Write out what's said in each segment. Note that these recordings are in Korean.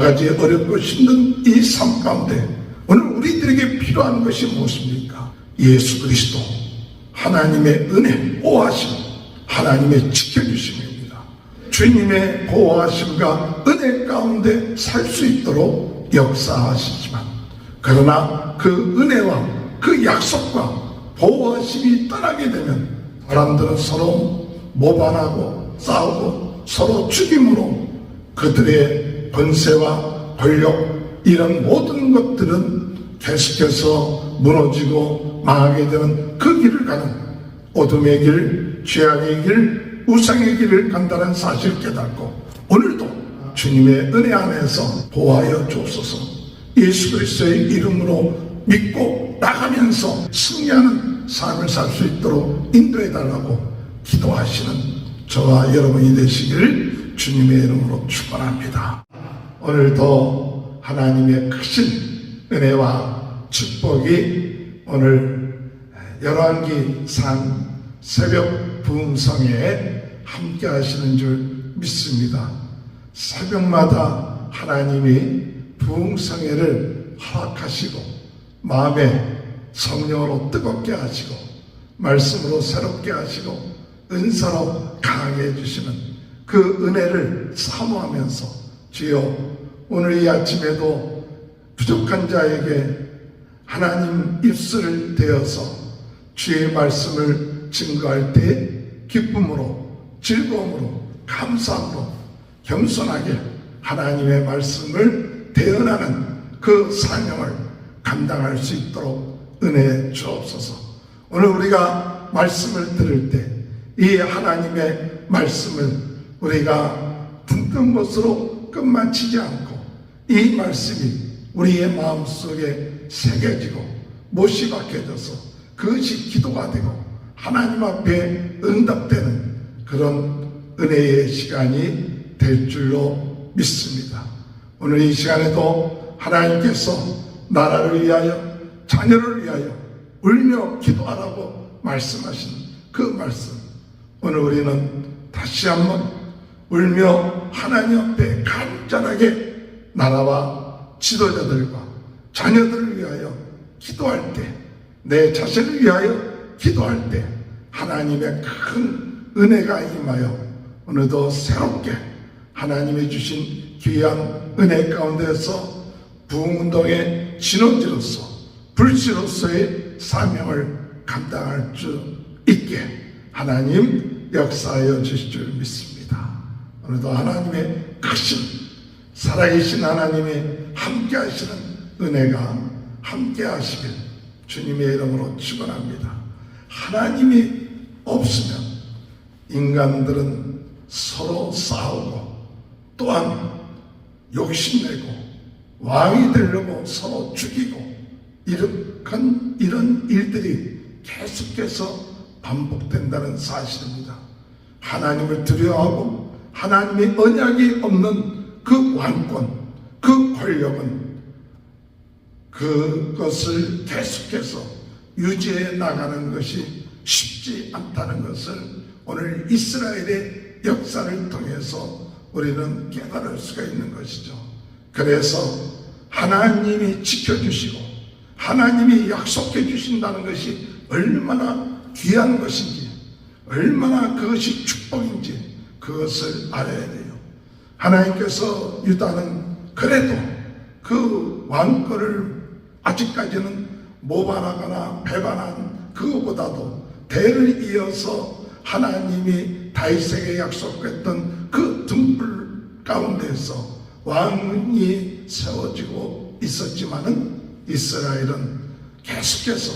가지 어렵고 힘든 이 삶 가운데 오늘 우리들에게 필요한 것이 무엇입니까? 예수 그리스도, 하나님의 은혜, 보호하심, 하나님의 지켜주심입니다. 주님의 보호하심과 은혜 가운데 살 수 있도록 역사하시지만, 그러나 그 은혜와 그 약속과 보호하심이 떠나게 되면 사람들은 서로 모반하고 싸우고 서로 죽임으로 그들의 권세와 권력, 이런 모든 것들은 계속해서 무너지고 망하게 되는 그 길을 가는 어둠의 길, 죄악의 길, 우상의 길을 간다는 사실을 깨닫고 오늘도 주님의 은혜 안에서 보호하여 주옵소서. 예수 그리스도의 이름으로 믿고 나가면서 승리하는 삶을 살 수 있도록 인도해 달라고 기도하시는 저와 여러분이 되시기를 주님의 이름으로 축원합니다. 오늘도 하나님의 크신 은혜와 축복이 오늘 열왕기상 새벽 부흥성에 함께 하시는 줄 믿습니다. 새벽마다 하나님이 부흥성회를 허락하시고 마음에 성령으로 뜨겁게 하시고 말씀으로 새롭게 하시고 은사로 강하게 해주시는 그 은혜를 사모하면서 주여, 오늘 이 아침에도 부족한 자에게 하나님 입술을 대어서 주의 말씀을 증거할 때 기쁨으로, 즐거움으로, 감사함으로 겸손하게 하나님의 말씀을 대언하는 그 사명을 감당할 수 있도록 은혜 주옵소서. 오늘 우리가 말씀을 들을 때 이 하나님의 말씀을 우리가 듣는 것으로 끝마치지 않고 이 말씀이 우리의 마음속에 새겨지고 못이 박혀져서 그것이 기도가 되고 하나님 앞에 응답되는 그런 은혜의 시간이 될 줄로 믿습니다. 오늘 이 시간에도 하나님께서 나라를 위하여, 자녀를 위하여 울며 기도하라고 말씀하신 그 말씀, 오늘 우리는 다시 한번 울며 하나님 앞에 간절하게 나라와 지도자들과 자녀들을 위하여 기도할 때, 내 자신을 위하여 기도할 때 하나님의 큰 은혜가 임하여 오늘도 새롭게 하나님이 주신 귀한 은혜 가운데서 부흥운동의 진원지로서, 불씨로서의 사명을 감당할 수 있게 하나님 역사하여 주실 줄 믿습니다. 오늘도 하나님의 크신 살아계신 하나님의 함께 하시는 은혜가 함께 하시길 주님의 이름으로 축원합니다. 하나님이 없으면 인간들은 서로 싸우고 또한 욕심내고 왕이 되려고 서로 죽이고 이런 일들이 계속해서 반복된다는 사실입니다. 하나님을 두려워하고 하나님의 언약이 없는 그 왕권, 그 권력은 그것을 계속해서 유지해 나가는 것이 쉽지 않다는 것을 오늘 이스라엘의 역사를 통해서 우리는 깨달을 수가 있는 것이죠. 그래서 하나님이 지켜주시고 하나님이 약속해 주신다는 것이 얼마나 귀한 것인지, 얼마나 그것이 축복인지 그것을 알아야 돼요. 하나님께서 유다는 그래도 그 왕권을 아직까지는 모반하거나 배반한 그것보다도 대를 이어서 하나님이 다윗에게 약속했던 그 등불 가운데서 왕이 세워지고 있었지만은 이스라엘은 계속해서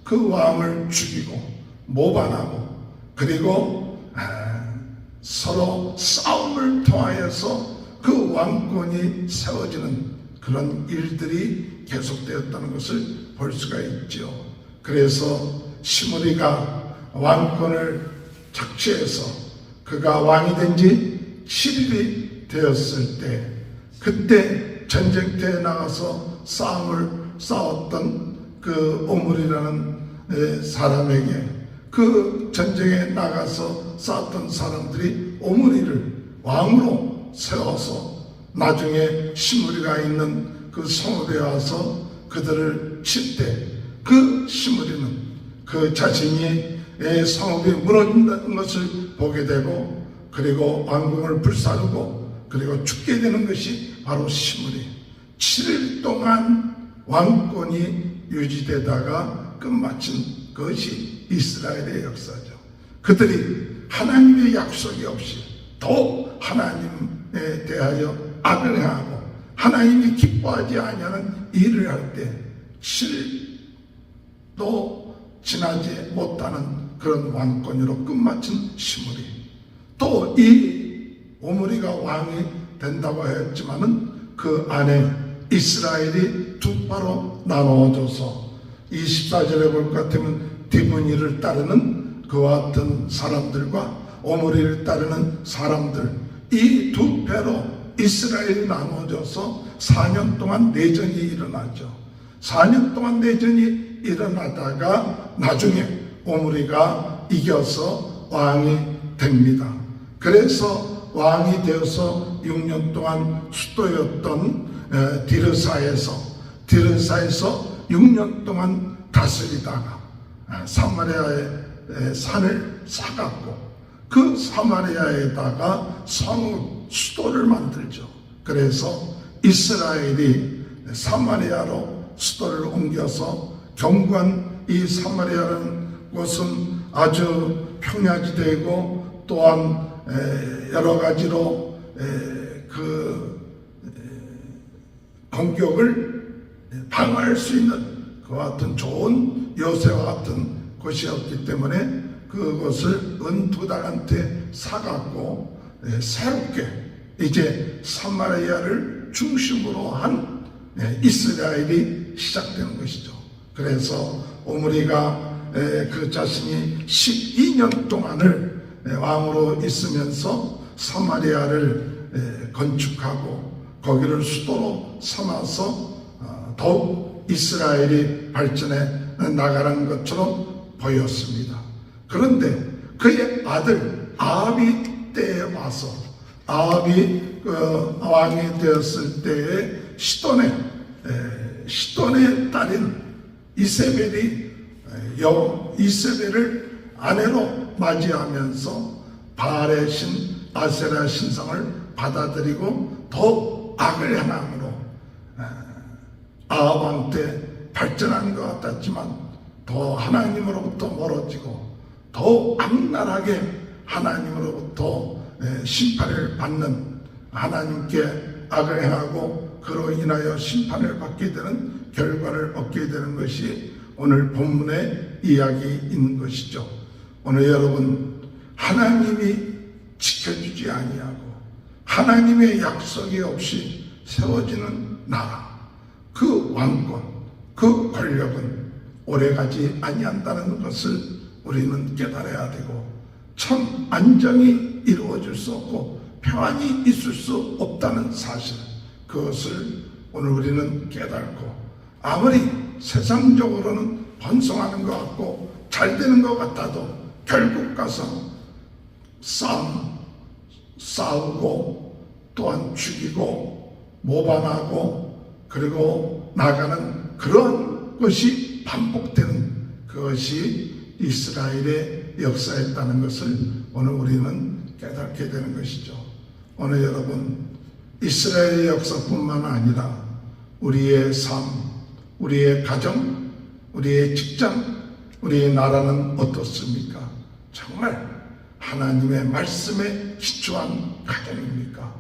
그 왕을 죽이고 모반하고 그리고 서로 싸움을 통하여서 그 왕권이 세워지는 그런 일들이 계속되었다는 것을 볼 수가 있죠. 그래서 시므리가 왕권을 착취해서 그가 왕이 된 지 7일이 되었을 때, 그때 전쟁터에 나가서 싸움을 싸웠던 그 오므리라는 사람에게, 그 전쟁에 나가서 싸웠던 사람들이 오므리를 왕으로 세워서 나중에 시므리가 있는 그 성읍에 와서 그들을 칠 때 그 시므리는 그 자신이 성읍이 무너진다는 것을 보게 되고 그리고 왕궁을 불사르고 그리고 죽게 되는 것이 바로 시므리. 7일 동안 왕권이 유지되다가 끝마친 것이 이스라엘의 역사죠. 그들이 하나님의 약속이 없이 더 하나님에 대하여 악을 행하고 하나님이 기뻐하지 아니하는 일을 할 때 7일도 지나지 못하는 그런 왕권으로 끝마친 시므리. 또 이 오므리가 왕이 된다고 했지만은 그 안에 이스라엘이 두 파로 나누어져서 24절에 볼 것 같으면 디브니를 따르는 그와 같은 사람들과 오므리를 따르는 사람들, 이 두 패로 이스라엘이 나누어져서 4년 동안 내전이 일어나죠. 4년 동안 내전이 일어나다가 나중에 오므리가 이겨서 왕이 됩니다. 그래서 왕이 되어서 6년 동안 수도였던 디르사에서 6년 동안 다스리다가 사마리아의 산을 사갖고 그 사마리아에다가 성읍 수도를 만들죠. 그래서 이스라엘이 사마리아로 수도를 옮겨서 견고한 이 사마리아라는 곳은 아주 평야지대이고 또한 여러 가지로 그 공격을 방어할 수 있는 그와 같은 좋은 요새와 같은 곳이었기 때문에 그것을 은 2달한테 사갖고 새롭게 이제 사마리아를 중심으로 한 이스라엘이 시작되는 것이죠. 그래서 오므리가 그 자신이 12년 동안을 왕으로 있으면서 사마리아를 건축하고 거기를 수도로 삼아서 더욱 이스라엘이 발전해 나가는 것처럼 보였습니다. 그런데 그의 아들 아합이 때에 와서 아합이 왕이 되었을 때에 시돈의 딸인 이세벨이 이세벨을 아내로 맞이하면서 바알의 신 아세라 신상을 받아들이고 더 악을 행함으로 아합 왕 때 발전한 것 같았지만 더 하나님으로부터 멀어지고 더 악랄하게 하나님으로부터 심판을 받는, 하나님께 악을 행하고 그로 인하여 심판을 받게 되는 결과를 얻게 되는 것이 오늘 본문의 이야기 있는 것이죠. 오늘 여러분, 하나님이 지켜주지 아니하고 하나님의 약속이 없이 세워지는 나라, 그 왕권, 그 권력은 오래가지 아니한다는 것을 우리는 깨달아야 되고, 참 안정이 이루어질 수 없고 평안이 있을 수 없다는 사실, 그것을 오늘 우리는 깨달고, 아무리 세상적으로는 번성하는 것 같고 잘 되는 것 같아도 결국 가서 싸우고 또한 죽이고 모반하고 그리고 나가는 그런 것이 반복되는 그것이 이스라엘의 역사였다는 것을 오늘 우리는 깨닫게 되는 것이죠. 오늘 여러분, 이스라엘의 역사뿐만 아니라 우리의 삶, 우리의 가정, 우리의 직장, 우리의 나라는 어떻습니까? 정말 하나님의 말씀에 기초한 가정입니까?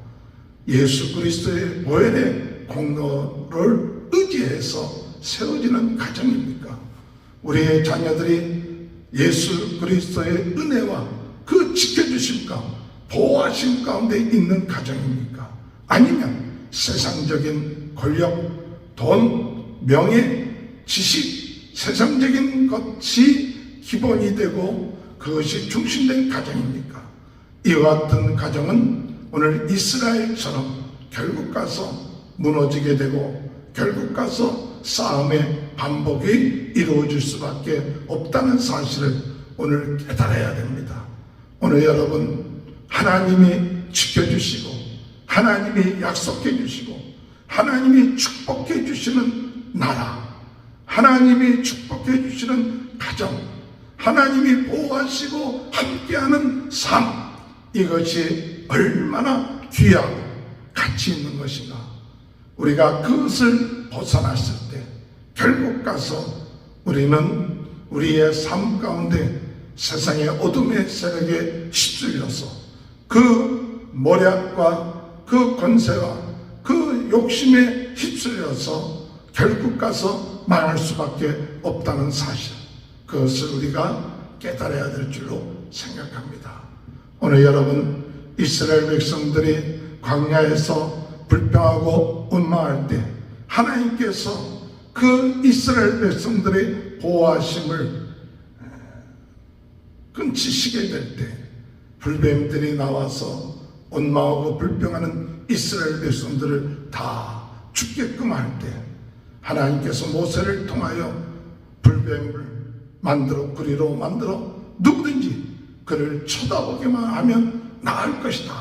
예수 그리스도의 보혈의 공로를 의지해서 세워지는 가정입니까? 우리의 자녀들이 예수 그리스도의 은혜와 그 지켜주심과 보호하심 가운데 있는 가정입니까? 아니면 세상적인 권력, 돈, 명예, 지식, 세상적인 것이 기본이 되고 그것이 중심된 가정입니까? 이와 같은 가정은 오늘 이스라엘처럼 결국 가서 무너지게 되고 결국 가서 싸움의 반복이 이루어질 수밖에 없다는 사실을 오늘 깨달아야 됩니다. 오늘 여러분, 하나님이 지켜주시고 하나님이 약속해 주시고 하나님이 축복해 주시는 나라, 하나님이 축복해 주시는 가정, 하나님이 보호하시고 함께하는 삶, 이것이 얼마나 귀하고 가치 있는 것인가. 우리가 그것을 벗어났을 때 결국 가서 우리는 우리의 삶 가운데 세상의 어둠의 세력에 휩쓸려서 그 모략과 그 권세와 그 욕심에 휩쓸려서 결국 가서 망할 수밖에 없다는 사실, 그것을 우리가 깨달아야 될 줄로 생각합니다. 오늘 여러분, 이스라엘 백성들이 광야에서 불평하고 원망할 때 하나님께서 그 이스라엘 백성들의 보호하심을 끊치시게 될 때 불뱀들이 나와서 원망하고 불평하는 이스라엘 백성들을 다 죽게끔 할 때 하나님께서 모세를 통하여 불뱀을 구리로 만들어 누구든지 그를 쳐다보기만 하면 나을 것이다.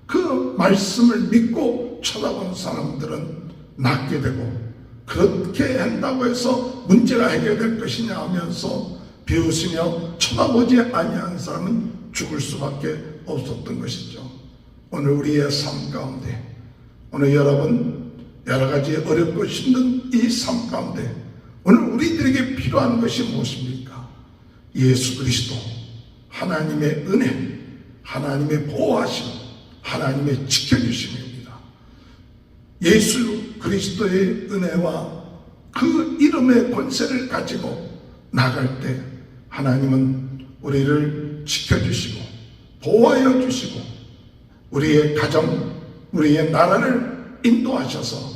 그 말씀을 믿고 쳐다본 사람들은 낫게 되고, 그렇게 한다고 해서 문제가 해결될 것이냐 하면서 비웃으며 쳐다보지 아니한 사람은 죽을 수밖에 없었던 것이죠. 오늘 우리의 삶 가운데, 오늘 여러분 여러 가지 어렵고 힘든 이 삶 가운데 오늘 우리들에게 필요한 것이 무엇입니까? 예수 그리스도, 하나님의 은혜, 하나님의 보호하심, 하나님의 지켜주심입니다. 예수 그리스도의 은혜와 그 이름의 권세를 가지고 나갈 때 하나님은 우리를 지켜주시고 보호하여 주시고 우리의 가정, 우리의 나라를 인도하셔서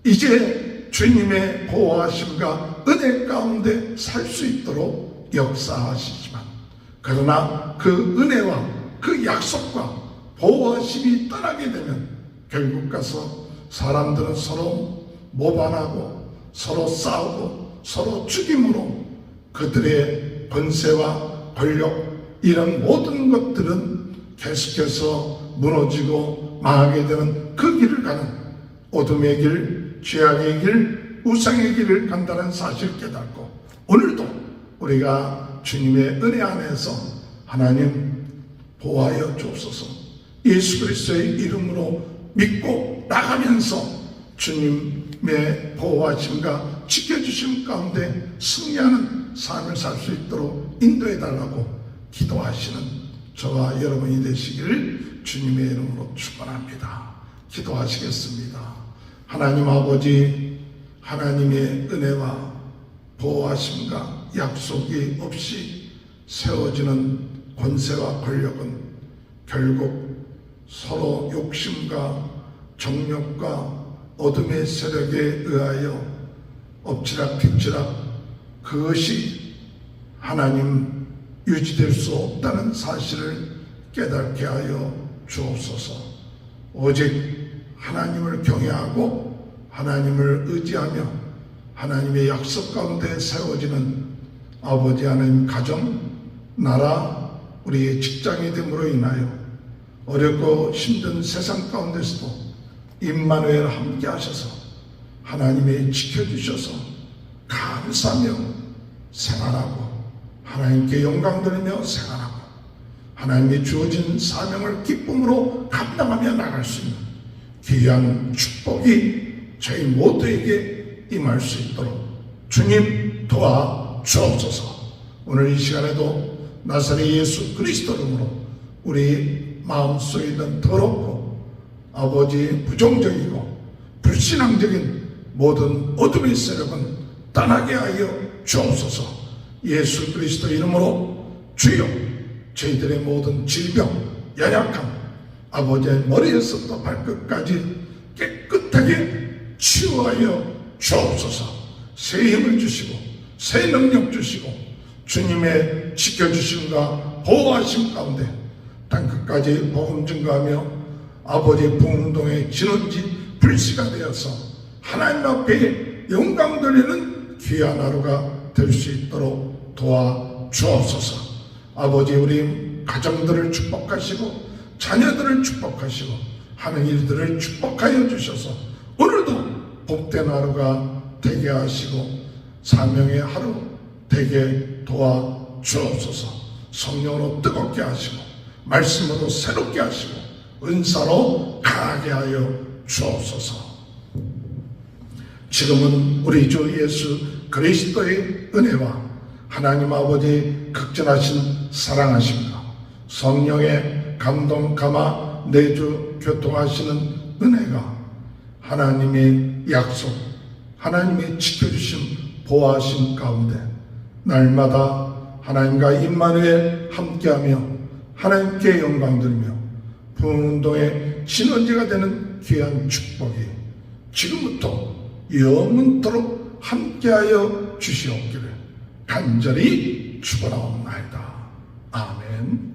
이제 주님의 보호하심과 은혜 가운데 살 수 있도록 역사하시지만, 그러나 그 은혜와 그 약속과 보호하심이 떠나게 되면 결국 가서 사람들은 서로 모반하고 서로 싸우고 서로 죽임으로 그들의 권세와 권력, 이런 모든 것들은 계속해서 무너지고 망하게 되는 그 길을 가는 어둠의 길, 죄악의 길, 우상의 길을 간다는 사실을 깨닫고, 오늘도 우리가 주님의 은혜 안에서 하나님 보호하여 주옵소서. 예수 그리스도의 이름으로 믿고 나가면서 주님의 보호하심과 지켜주심 가운데 승리하는 삶을 살 수 있도록 인도해 달라고 기도하시는 저와 여러분이 되시기를 주님의 이름으로 축원합니다. 기도하시겠습니다. 하나님 아버지, 하나님의 은혜와 보호하심과 약속이 없이 세워지는 권세와 권력은 결국 서로 욕심과 정욕과 어둠의 세력에 의하여 엎치락뒤치락, 그것이 하나님 유지될 수 없다는 사실을 깨닫게 하여 주옵소서. 오직 하나님을 경외하고 하나님을 의지하며 하나님의 약속 가운데 세워지는 아버지 하나님 가정, 나라, 우리의 직장이 됨으로 인하여 어렵고 힘든 세상 가운데서도 임마누엘 함께 하셔서 하나님이 지켜주셔서 감사하며 생활하고 하나님께 영광 돌리며 생활하고 하나님이 주어진 사명을 기쁨으로 감당하며 나갈 수 있는 귀한 축복이 저희 모두에게 임할 수 있도록 주님 도와주옵소서. 오늘 이 시간에도 나사렛 예수 그리스도 이름으로 우리 마음속에 있는 더럽고 아버지 부정적이고 불신앙적인 모든 어둠의 세력은 떠나게 하여 주옵소서. 예수 그리스도 이름으로 주여, 저희들의 모든 질병, 연약함, 아버지의 머리에서부터 발끝까지 깨끗하게 치유하여 주옵소서. 새 힘을 주시고 새 능력 주시고 주님의 지켜주심과 보호하심 가운데 땅끝까지 복음 증거하며 아버지 부흥동의 진원지 불씨가 되어서 하나님 앞에 영광 돌리는 귀한 하루가 될 수 있도록 도와주옵소서. 아버지, 우리 가정들을 축복하시고 자녀들을 축복하시고 하는 일들을 축복하여 주셔서 오늘도 복된 하루가 되게 하시고 사명의 하루 되게 도와 주옵소서. 성령으로 뜨겁게 하시고 말씀으로 새롭게 하시고 은사로 강하게 하여 주옵소서. 지금은 우리 주 예수 그리스도의 은혜와 하나님 아버지의 극진하신 사랑하심과 성령의 감동 감화 내주 교통하시는 은혜가 하나님의 약속, 하나님의 지켜주심 보호하심 가운데 날마다 하나님과 임마누엘 함께하며 하나님께 영광 드리며 부흥운동의 진원지가 되는 귀한 축복이 지금부터 영원토록 함께하여 주시옵기를 간절히 축원하옵나이다. 아멘.